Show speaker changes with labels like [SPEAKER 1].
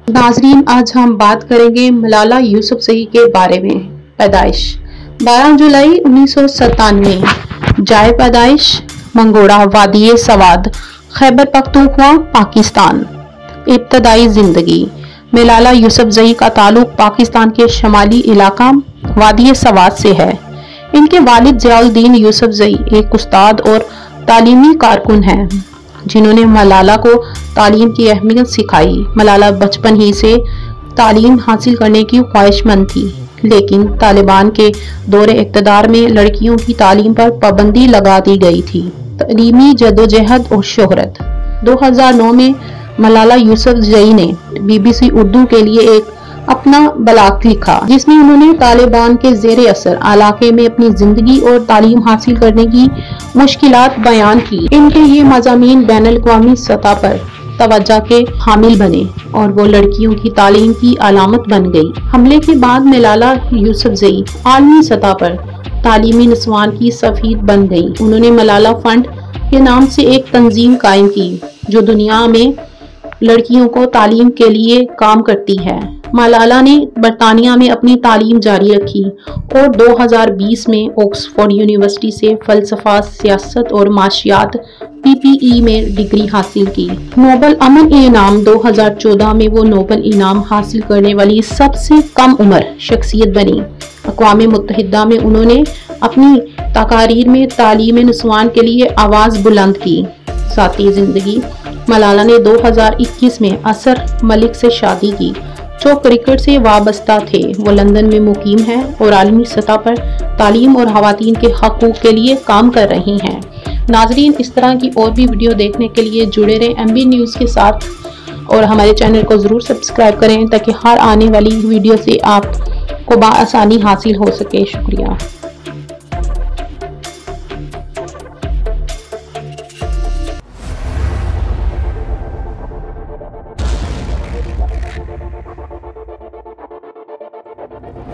[SPEAKER 1] नाजरीन, आज हम बात करेंगे मलाला यूसुफजई के बारे में। पैदाइश 12 जुलाई 1997, जाए पैदाइश मंगोड़ा, वादी सवाद, खैबर पख्तूनख्वा, पाकिस्तान। इब्तदाई जिंदगी मलाला यूसुफजई का ताल्लुक पाकिस्तान के शमाली इलाका वादी सवाद से है। इनके वालिद ज़ियाउद्दीन यूसुफजई एक उस्ताद और तालीमी कारकुन हैं जिन्होंने मलाला को तालीम की अहमियत सिखाई। मलाला बचपन ही से तालीम हासिल करने की ख्वाहिशमंद थी, लेकिन तालिबान के दौरे इक़्तिदार में लड़कियों की तालीम पर पाबंदी लगा दी गई थी। तालीमी जदोजहद और शोहरत 2009 में मलाला यूसुफजई ने BBC उर्दू के लिए एक अपना ब्लॉग लिखा, जिसमें उन्होंने तालिबान के ज़ेरे असर इलाके में अपनी जिंदगी और तालीम हासिल करने की मुश्किलात बयान की। इनके ये मज़ामीन बैनुल-अक़वामी सतह पर तवज्जो के हामिल बने और वो लड़कियों की तालीम की अलामत बन गई। हमले के बाद मलाला यूसुफजई आलमी सतह पर तालीमी निस्वान की सफीर बन गई। उन्होंने मलाला फंड के नाम से एक तंजीम कायम की जो दुनिया में लड़कियों को तालीम के लिए काम करती है। मलाला ने बरतानिया में अपनी तालीम जारी रखी और 2020 में ऑक्सफोर्ड यूनिवर्सिटी से फ़लसफ़ा, सियासत और माशियात PPE में डिग्री हासिल की। नोबल अमन इनाम 2014 में वो नोबल इनाम हासिल करने वाली सबसे कम उम्र शख्सियत बनी। अक़वाम मुत्तहिदा में उन्होंने अपनी तकारीर में तालीम निस्वान के लिए आवाज़ बुलंद की। साथी ज़िंदगी मलाला ने 2021 में असर मलिक से शादी की, जो क्रिकेट से वाबस्ता थे। वो लंदन में मुकीम हैं और आलमी सतह पर तालीम और ख़वातीन के हक़ूक़ के लिए काम कर रही हैं। नाजरीन, इस तरह की और भी वीडियो देखने के लिए जुड़े रहें MB न्यूज़ के साथ और हमारे चैनल को ज़रूर सब्सक्राइब करें ताकि हर आने वाली वीडियो से आपको बआसानी हासिल हो सके। शुक्रिया।